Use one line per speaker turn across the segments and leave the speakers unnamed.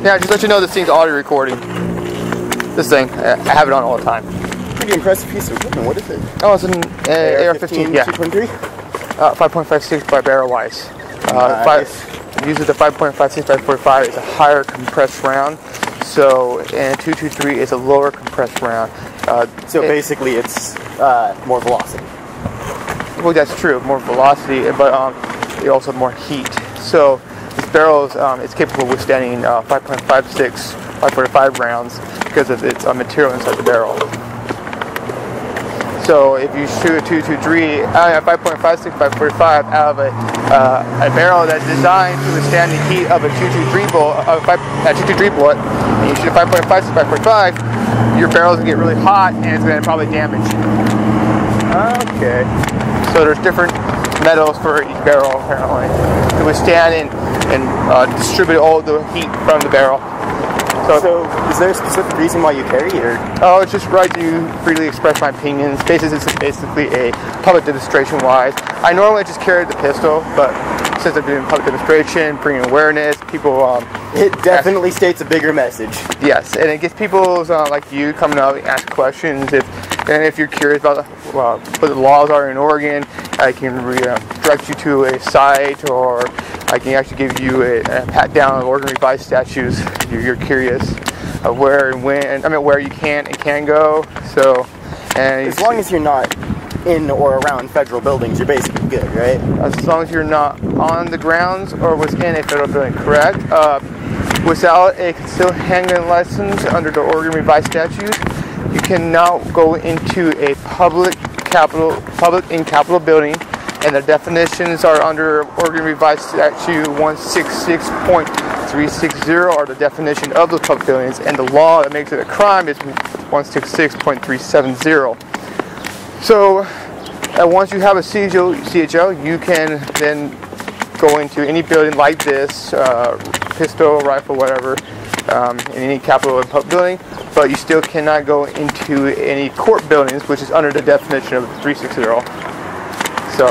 Yeah, just let you know this thing's audio recording. This thing, I have it on all the time.
Pretty impressive piece of equipment. What is it?
Oh, it's an AR-15, yeah.
2.3?
5.56 by barrel wise.
Nice.
Uses the 5.56 by 45 is a higher compressed round. So, and 223 is a lower compressed round.
So basically, it's more velocity.
Well, that's true, more velocity, but it also more heat. So this barrel is capable of withstanding 5.56 by 45 rounds because of its material inside the barrel. So if you shoot a 223 5.56 by 45 out of a barrel that's designed to withstand the heat of a 223 bullet, and you shoot a 5.56 by 45, your barrel's gonna get really hot and it's gonna probably damage.
Okay.
So there's different metals for each barrel apparently to withstand and distribute all the heat from the barrel.
So is there a specific reason why you carry it? Or?
Oh, it's just right to freely express my opinions. Basically, it's basically a public demonstration-wise. I normally just carry the pistol, but since I'm doing public demonstration, bringing awareness, people...
it definitely states a bigger message.
Yes, and it gets people like you coming up and ask questions. If you're curious about what the laws are in Oregon, I can direct you to a site, or I can actually give you a pat down of Oregon revised statutes if you're curious of where and when, where you can and can go. So, and
as long as you're not in or around federal buildings, you're basically good, right?
As long as you're not on the grounds or within a federal building, correct? Without a concealed handgun license under the Oregon revised statute, you cannot go into a public in Capitol building, and the definitions are under Oregon revised statute 166.360 are the definition of those public buildings, and the law that makes it a crime is 166.370. So once you have a CHO, you can then go into any building like this, pistol, rifle, whatever, in any Capitol and public building, but you still cannot go into any court buildings, which is under the definition of 360. So,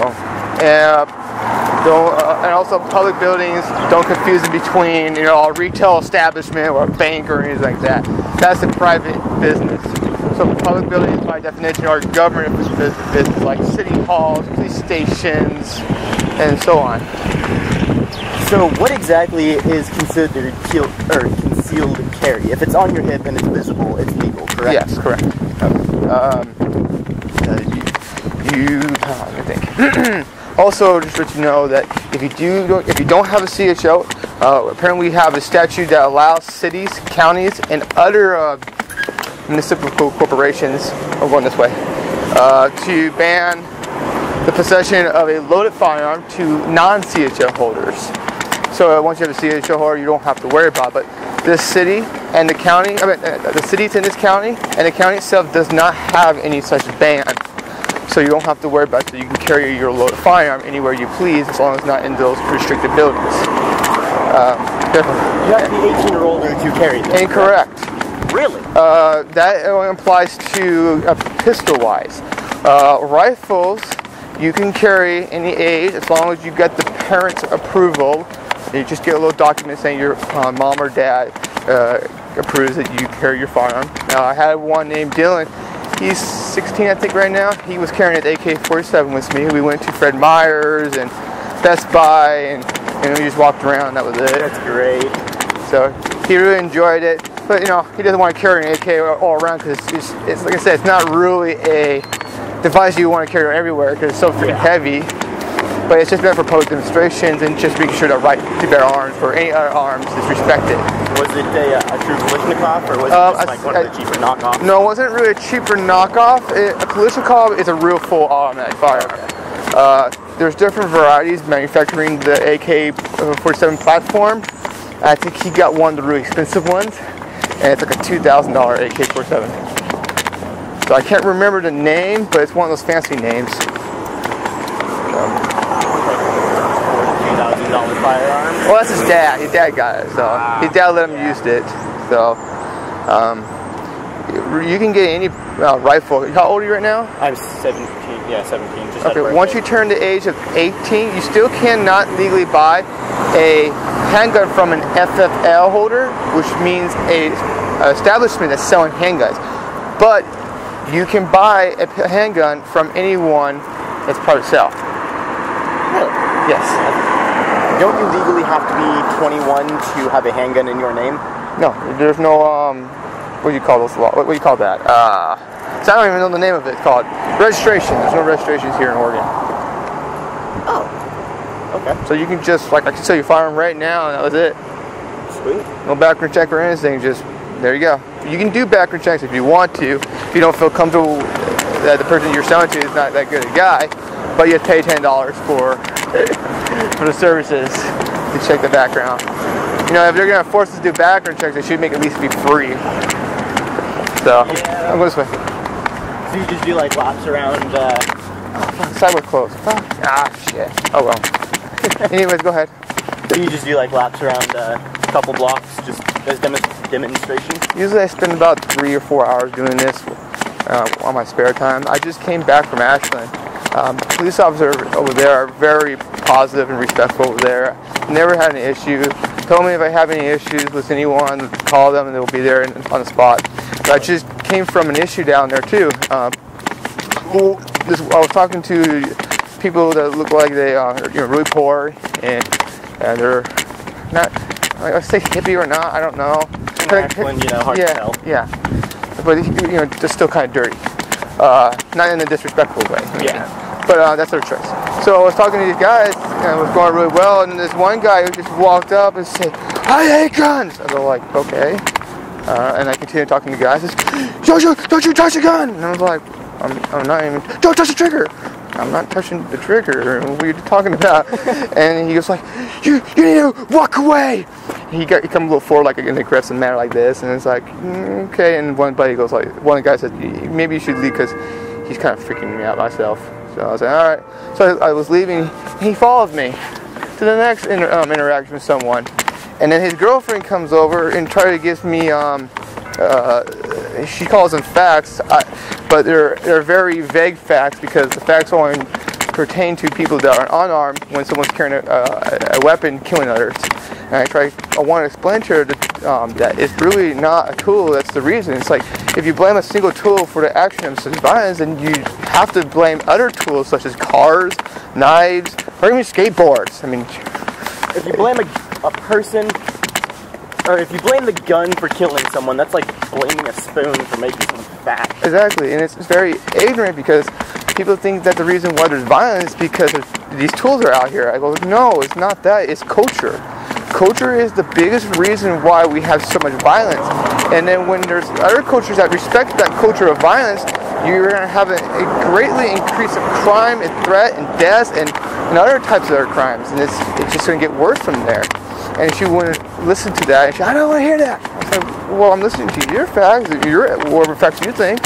and also public buildings, don't confuse it between a retail establishment or a bank or anything like that. That's a private business. So public buildings, by definition, are government business, like city halls, police stations, and so on.
So what exactly is considered concealed carry? If it's on your hip and it's visible, it's legal, correct?
Yes, correct. I think. Also, just let you know that if you don't have a CHO, apparently we have a statute that allows cities, counties, and other municipal corporations, I'm going this way, to ban the possession of a loaded firearm to non-CHO holders. So once you have a CHO holder, you don't have to worry about it. But this city and the county, the cities in this county and the county itself does not have any such ban. So you don't have to worry about it. So you can carry your loaded firearm anywhere you please, as long as it's not in those restricted buildings.
You have to be 18 or older to carry this.
Incorrect.
Really?
That only applies to pistol-wise. Rifles, you can carry any age as long as you get the parents' approval. You just get a little document saying your mom or dad approves that you carry your firearm. Now, I had one named Dylan. He's 16, I think, right now. He was carrying an AK-47 with me. We went to Fred Meyer's and Best Buy, and we just walked around. That was it.
That's great.
So he really enjoyed it. But, he doesn't want to carry an AK all around because it's like I said, it's not really a device you want to carry everywhere because it's so freaking heavy. But it's just meant for public demonstrations and just making sure the right to bear arms for any other arms is respected. Was it a true Kalashnikov, or was it just like one of the cheaper knockoffs? No, it wasn't really a cheaper knockoff. A Kalashnikov is a real full automatic firearm. There's different varieties manufacturing the AK-47 platform. I think he got one of the really expensive ones, and it's like a $2,000 AK-47. So I can't remember the name, but it's one of those fancy names. $2,000 firearm? Well, that's his dad. His dad got it, so his dad let him use it. So you can get any rifle. How old are you right now?
I'm 17. Yeah, 17. Just
okay. Once you turn the age of 18, you still cannot legally buy a handgun from an FFL holder, which means a establishment that's selling handguns. But you can buy a handgun from anyone that's private sale.
Really?
Yes.
Don't you legally have to be 21 to have a handgun in your name?
No, there's no, what do you call those law? What do you call that? So I don't even know the name of it. It's called registration. There's no registrations here in Oregon.
Oh. Okay.
So you can just, like, I can sell you a firearm right now, and that was it.
Sweet.
No background check or anything, just, there you go. You can do background checks if you want to, if you don't feel comfortable that the person you're selling to is not that good a guy, but you have to pay $10 for the services to check the background. You know, if they're going to force us to do background checks, they should make it at least be free. So,
yeah.
I'll go this way.
So you just do like laps around,
Sidewalk closed. Ah, shit. Oh well. Anyways, go ahead.
So you just do like laps around a couple blocks, just as demonstration?
Usually I spend about 3 or 4 hours doing this on my spare time. I just came back from Ashland. Police officers over there are very positive and respectful over there. Never had an issue. Told me if I have any issues with anyone, call them and they'll be there on the spot. But I just came from an issue down there too. I was talking to people that look like they are really poor and they're not, like, I say hippie or not, I don't know.
Ashland, hard to tell.
Yeah, but just still kind of dirty. Not in a disrespectful way.
Yeah.
But that's their choice. So I was talking to these guys, and it was going really well, and this one guy who just walked up and said, "I hate guns!" And they're like, "Okay." And I continued talking to guys, "Don't you touch a gun!" And I was like, I'm not even, "Don't touch the trigger!" I'm not touching the trigger. What are you talking about? And he was like, you need to walk away. He come a little forward, like in an aggressive manner like this, and it's like, okay. And one buddy goes like, one guy said, maybe you should leave because he's kind of freaking me out myself. So I was like, all right. So I was leaving. He followed me to the next interaction with someone, and then his girlfriend comes over and tries to give me she calls them facts, but they're very vague facts because the facts only pertain to people that are unarmed when someone's carrying a weapon killing others. And I want to explain to her that it's really not a tool that's the reason. It's like if you blame a single tool for the action of such violence, then you have to blame other tools such as cars, knives, or even skateboards. I mean,
if you blame a person, or if you blame the gun for killing someone, that's like blaming a spoon for making someone fat.
Exactly, and it's very ignorant because people think that the reason why there's violence is because these tools are out here. I go, no, it's not that. It's culture. Culture is the biggest reason why we have so much violence. And then when there's other cultures that respect that culture of violence, you're going to have a greatly increase of crime and threat and death and other types of other crimes. And it's just going to get worse from there. And she wouldn't listen to that. And she, I don't want to hear that. I said, well, I'm listening to your facts, whatever facts you think.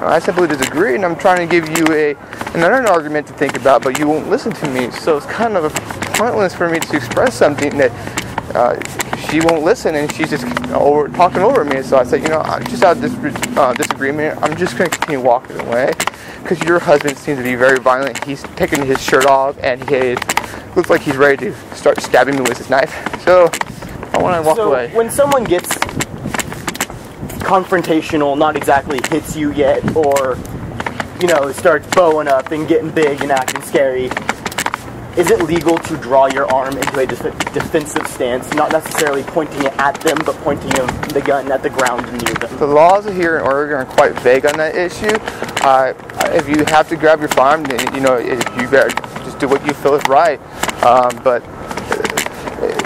I simply disagree, and I'm trying to give you another argument to think about, but you won't listen to me. So it's kind of pointless for me to express something that she won't listen, and she's just talking over me. So I said, I'm just out of disagreement. I'm just going to continue walking away because your husband seems to be very violent. He's taking his shirt off, and he looks like he's ready to start stabbing me with his knife. So I want to walk away.
So when someone gets confrontational, not exactly hits you yet, or starts bowing up and getting big and acting scary, is it legal to draw your arm into a defensive stance, not necessarily pointing it at them, but pointing the gun at the ground near them?
The laws here in Oregon are quite vague on that issue. If you have to grab your firearm, then you better just do what you feel is right. But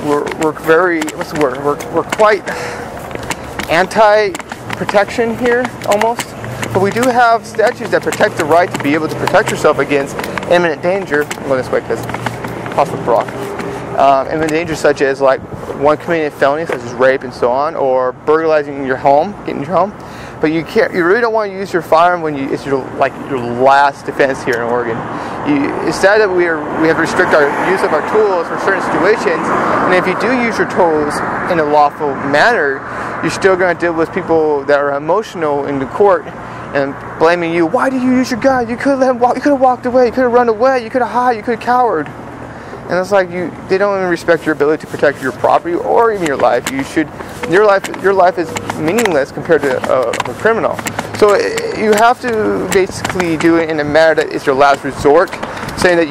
we're very, what's the word? We're quite anti-protection here, almost. But we do have statutes that protect the right to be able to protect yourself against imminent danger. I'm going this way because possible rock. Imminent danger such as like one committing a felony such as rape and so on, or burglarizing your home, getting your home. But you really don't want to use your firearm when it's your last defense here in Oregon. It's sad that we have to restrict our use of our tools for certain situations, and if you do use your tools in a lawful manner, you're still going to deal with people that are emotional in the court and blaming you. Why did you use your gun? You could have let him walk. You could have walked away. You could have run away. You could have hid. You could have cowered. And it's like they don't even respect your ability to protect your property or even your life. Your life is meaningless compared to a criminal. So you have to basically do it in a manner that is your last resort, saying that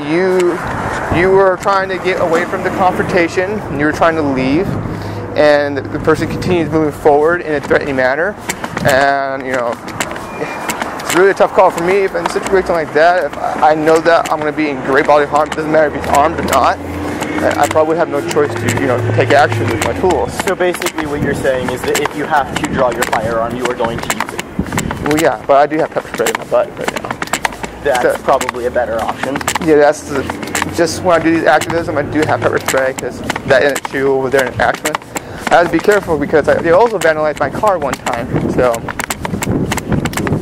you were trying to get away from the confrontation, and you were trying to leave, and the person continues moving forward in a threatening manner, and it's really a tough call for me. If in a situation like that, if I know that I'm going to be in great bodily harm, it doesn't matter if he's armed or not, I probably have no choice to take action with my tools.
So basically what you're saying is that if you have to draw your firearm, you are going to use it.
Well, yeah, but I do have pepper spray in my butt right now.
That's probably a better option.
Yeah, just when I do these activism, I do have pepper spray, because that in issue over there in Ashland. I have to be careful because they also vandalized my car one time, so...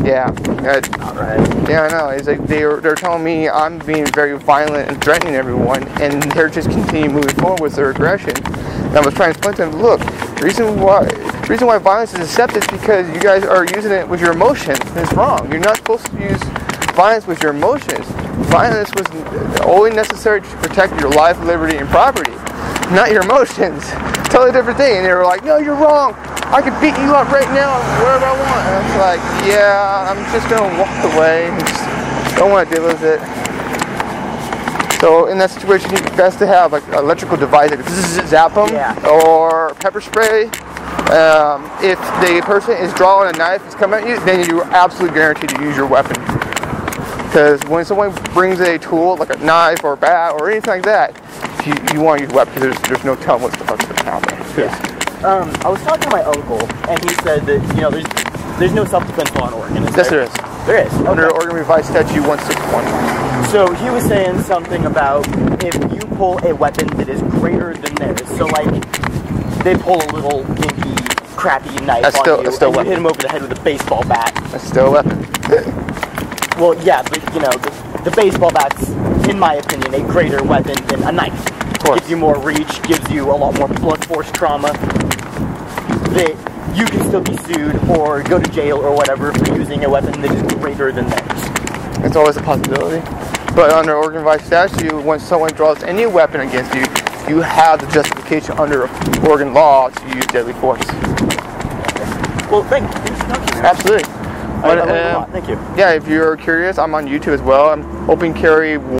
Yeah.
Alright.
Yeah, I know. It's like they're telling me I'm being very violent and threatening everyone, and they're just continuing moving forward with their aggression. And I was trying to explain to them, look, the reason why violence is accepted is because you guys are using it with your emotions. It's wrong. You're not supposed to use violence with your emotions. Violence was only necessary to protect your life, liberty, and property, not your emotions. Totally different thing. And they were like, no, you're wrong. I could beat you up right now wherever I want. And it's like, yeah, I'm just going to walk away. I just don't want to deal with it. So in that situation, it's best to have like an electrical device, like zap them, or pepper spray. If the person is drawing a knife, is coming at you, then you're absolutely guaranteed to use your weapon. Because when someone brings a tool, like a knife or a bat or anything like that, you want to use a weapon, because there's no telling what's going to happen.
I was talking to my uncle, and he said that there's no self-defense law in Oregon.
Yes, there is.
There is.
Under Oregon Revised Statute 161.
So he was saying something about if you pull a weapon that is greater than theirs. So like they pull a little dinky, crappy knife on you, and you hit him over the head with a baseball bat.
That's still a weapon.
Well, yeah, but the baseball bat's, in my opinion, a greater weapon than a knife. Gives you more reach, gives you a lot more blunt force trauma. That you can still be sued or go to jail or whatever for using a weapon that is greater than theirs.
It's always a possibility. But under Oregon Revised Statute, when someone draws any weapon against you, you have the justification under Oregon law to use deadly force.
Well, thank you.
Absolutely.
I learned a lot. Thank you.
Yeah, if you're curious, I'm on YouTube as well. I'm open carry